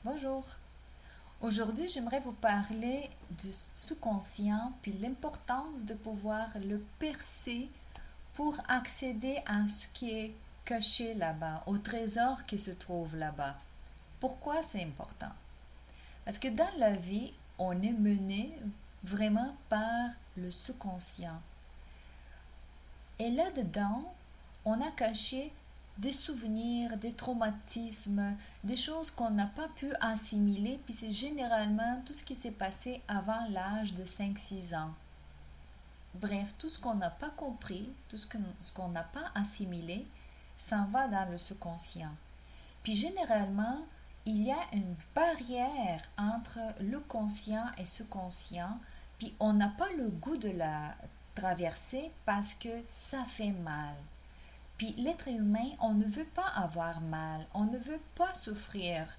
Bonjour. Aujourd'hui, j'aimerais vous parler du sous-conscient puis l'importance de pouvoir le percer pour accéder à ce qui est caché là-bas, au trésor qui se trouve là-bas. Pourquoi c'est important? Parce que dans la vie, on est mené vraiment par le sous-conscient. Et là-dedans, on a caché des souvenirs, des traumatismes, des choses qu'on n'a pas pu assimiler, puis c'est généralement tout ce qui s'est passé avant l'âge de 5-6 ans. Bref, tout ce qu'on n'a pas compris, ce qu'on n'a pas assimilé, s'en va dans le subconscient. Puis généralement, il y a une barrière entre le conscient et subconscient, puis on n'a pas le goût de la traverser parce que ça fait mal. Puis l'être humain, on ne veut pas avoir mal, on ne veut pas souffrir.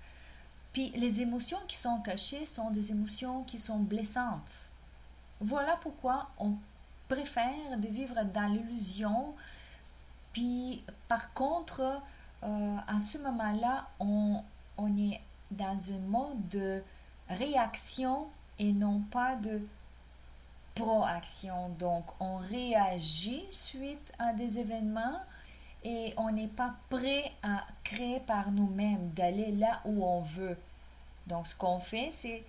Puis les émotions qui sont cachées sont des émotions qui sont blessantes. Voilà pourquoi on préfère de vivre dans l'illusion. Puis par contre, à ce moment-là, on est dans un mode de réaction et non pas de proaction. Donc on réagit suite à des événements et on n'est pas prêt à créer par nous-mêmes, d'aller là où on veut. Donc, ce qu'on fait, c'est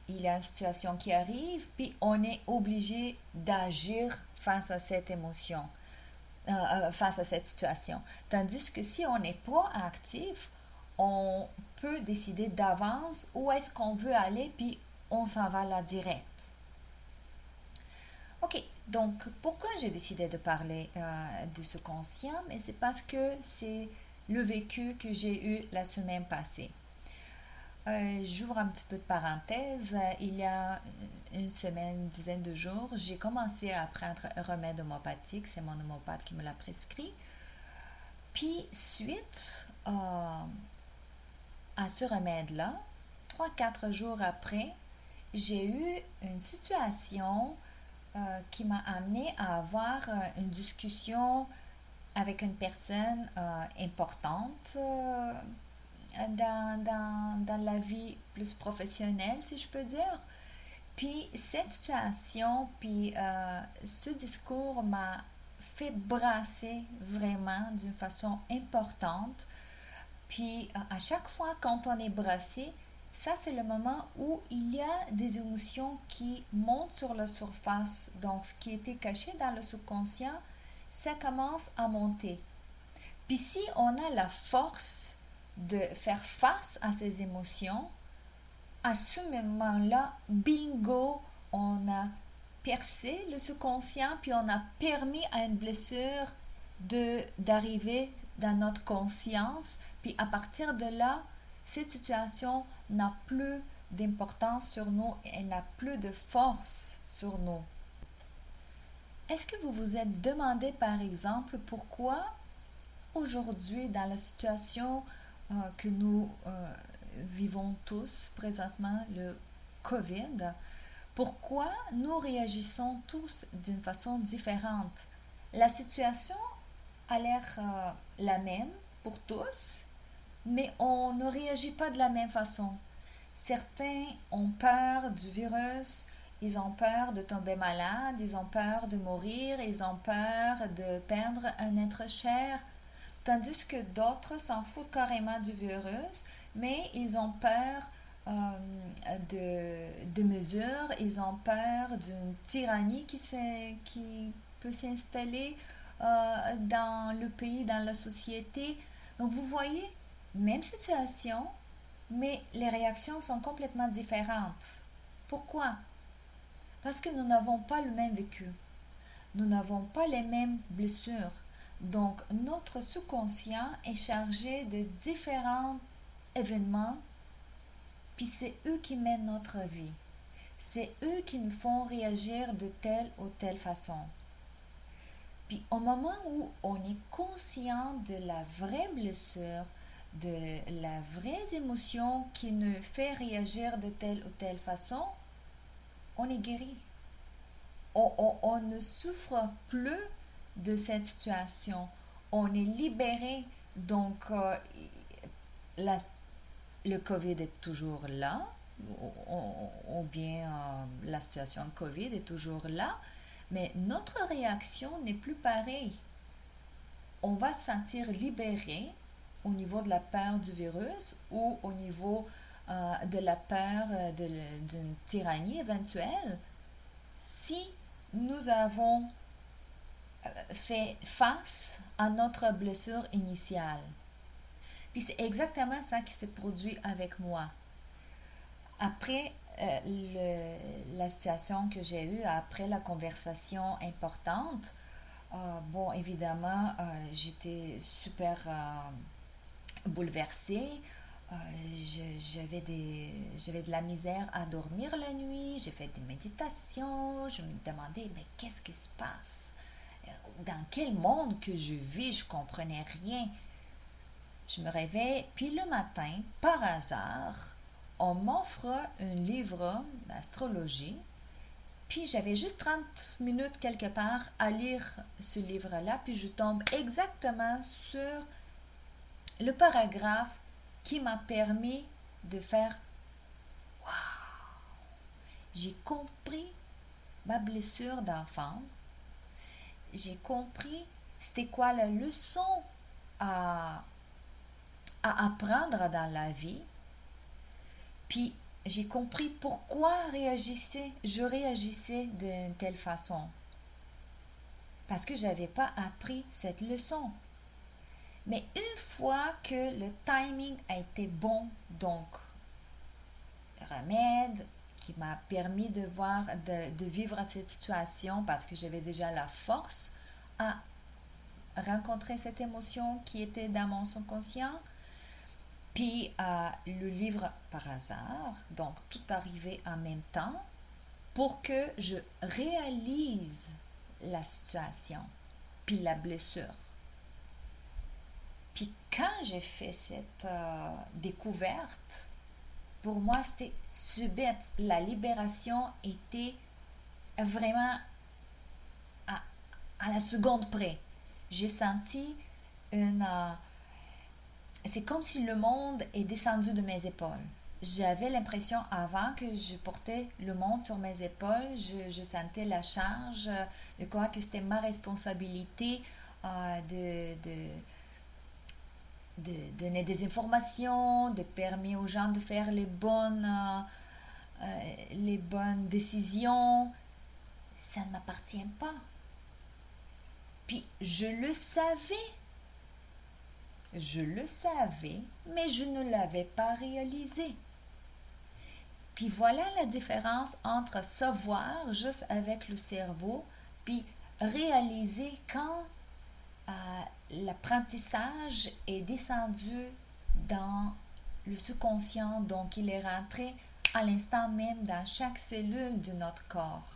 il y a une situation qui arrive, puis on est obligé d'agir face à cette émotion, face à cette situation. Tandis que si on est proactif, on peut décider d'avance où est-ce qu'on veut aller, puis on s'en va là direct. Ok, donc pourquoi j'ai décidé de parler de ce conscient? Mais c'est parce que c'est le vécu que j'ai eu la semaine passée. J'ouvre un petit peu de parenthèse. Il y a une semaine, une dizaine de jours, j'ai commencé à prendre un remède homopathique. C'est mon homopathe qui me l'a prescrit. Puis, suite à ce remède-là, 3-4 jours après, j'ai eu une situation qui m'a amené à avoir une discussion avec une personne importante dans la vie plus professionnelle, si je peux dire. Puis cette situation, puis ce discours m'a fait brasser vraiment d'une façon importante. Puis à chaque fois quand on est brassé, ça c'est le moment où il y a des émotions qui montent sur la surface. Donc ce qui était caché dans le subconscient, ça commence à monter. Puis si on a la force de faire face à ces émotions, à ce moment-là, bingo, on a percé le subconscient, puis on a permis à une blessure d'arriver dans notre conscience, puis à partir de là, cette situation n'a plus d'importance sur nous, elle n'a plus de force sur nous. Est-ce que vous vous êtes demandé par exemple pourquoi aujourd'hui dans la situation que nous vivons tous présentement, le COVID, pourquoi nous réagissons tous d'une façon différente? La situation a l'air la même pour tous, mais on ne réagit pas de la même façon. Certains ont peur du virus, ils ont peur de tomber malade, ils ont peur de mourir, ils ont peur de perdre un être cher, tandis que d'autres s'en foutent carrément du virus, mais ils ont peur de mesures, ils ont peur d'une tyrannie qui peut s'installer dans le pays, dans la société. Donc vous voyez, même situation, mais les réactions sont complètement différentes. Pourquoi? Parce que nous n'avons pas le même vécu. Nous n'avons pas les mêmes blessures. Donc, notre subconscient est chargé de différents événements, puis c'est eux qui mènent notre vie. C'est eux qui nous font réagir de telle ou telle façon. Puis au moment où on est conscient de la vraie blessure, de la vraie émotion qui nous fait réagir de telle ou telle façon, on est guéri. On ne souffre plus de cette situation. On est libéré. Donc, la le COVID est toujours là, ou bien la situation COVID est toujours là, mais notre réaction n'est plus pareille. On va se sentir libéré au niveau de la peur du virus ou au niveau de la peur d'une tyrannie éventuelle si nous avons fait face à notre blessure initiale. Puis c'est exactement ça qui s'est produit avec moi. Après la situation que j'ai eue, après la conversation importante, bon, évidemment, j'étais super bouleversée. J'avais de la misère à dormir la nuit. J'ai fait des méditations. Je me demandais, mais qu'est-ce qui se passe? Dans quel monde que je vis? Je comprenais rien. Je me réveille, puis le matin, par hasard, on m'offre un livre d'astrologie. Puis j'avais juste 30 minutes quelque part à lire ce livre-là, puis je tombe exactement sur le paragraphe qui m'a permis de faire « Waouh !» J'ai compris ma blessure d'enfance. J'ai compris c'était quoi la leçon à apprendre dans la vie. Puis j'ai compris pourquoi je réagissais d'une telle façon. Parce que je n'avais pas appris cette leçon. Mais une fois que le timing a été bon, donc le remède qui m'a permis de vivre cette situation parce que j'avais déjà la force à rencontrer cette émotion qui était dans mon subconscient, puis le livre par hasard, donc tout arrivé en même temps pour que je réalise la situation, puis la blessure. Puis quand j'ai fait cette découverte, pour moi c'était subite. La libération était vraiment à la seconde près. J'ai senti c'est comme si le monde est descendu de mes épaules. J'avais l'impression avant que je portais le monde sur mes épaules, je sentais la charge de quoi que c'était ma responsabilité de donner des informations, de permettre aux gens de faire les bonnes décisions. Ça ne m'appartient pas. Puis je le savais, mais je ne l'avais pas réalisé. Puis voilà la différence entre savoir juste avec le cerveau, puis réaliser quand l'apprentissage est descendu dans le subconscient, donc il est rentré à l'instant même dans chaque cellule de notre corps.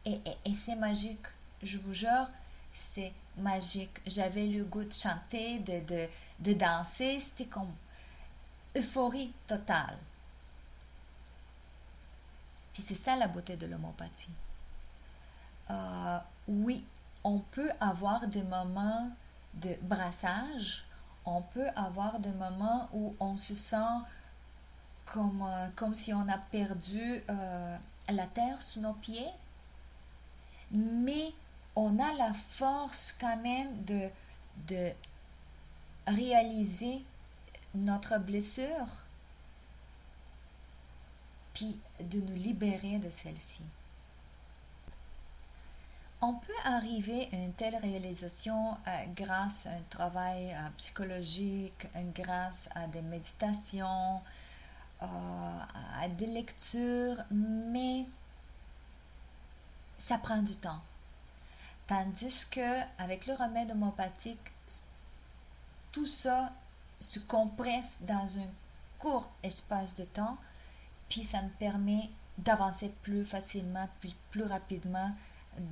Et c'est magique, je vous jure, c'est magique. J'avais le goût de chanter, de danser, c'était comme euphorie totale. Puis c'est ça la beauté de l'homéopathie. Oui, on peut avoir des moments de brassage, on peut avoir des moments où on se sent comme si on a perdu la terre sous nos pieds, mais on a la force quand même de réaliser notre blessure, puis de nous libérer de celle-ci. On peut arriver à une telle réalisation grâce à un travail psychologique, grâce à des méditations, à des lectures, mais ça prend du temps. Tandis qu'avec le remède homéopathique, tout ça se compresse dans un court espace de temps, puis ça nous permet d'avancer plus facilement, puis plus rapidement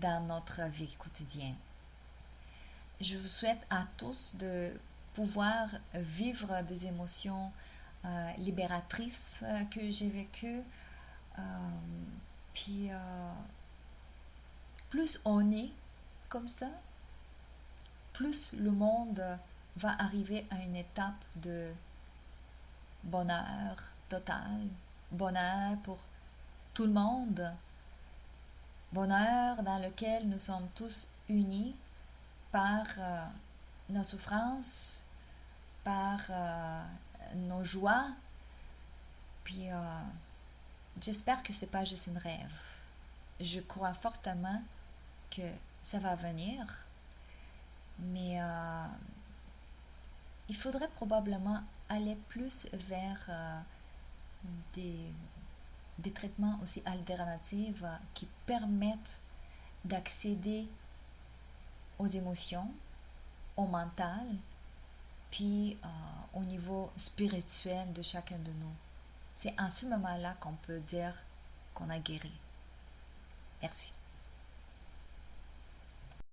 dans notre vie quotidienne. Je vous souhaite à tous de pouvoir vivre des émotions libératrices que j'ai vécues. Puis plus on est comme ça, plus le monde va arriver à une étape de bonheur total, bonheur pour tout le monde, bonheur dans lequel nous sommes tous unis par nos souffrances, par nos joies. Puis j'espère que c'est pas juste un rêve. Je crois fortement que ça va venir, mais il faudrait probablement aller plus vers des traitements aussi alternatifs qui permettent d'accéder aux émotions, au mental, puis au niveau spirituel de chacun de nous. C'est en ce moment-là qu'on peut dire qu'on a guéri. Merci.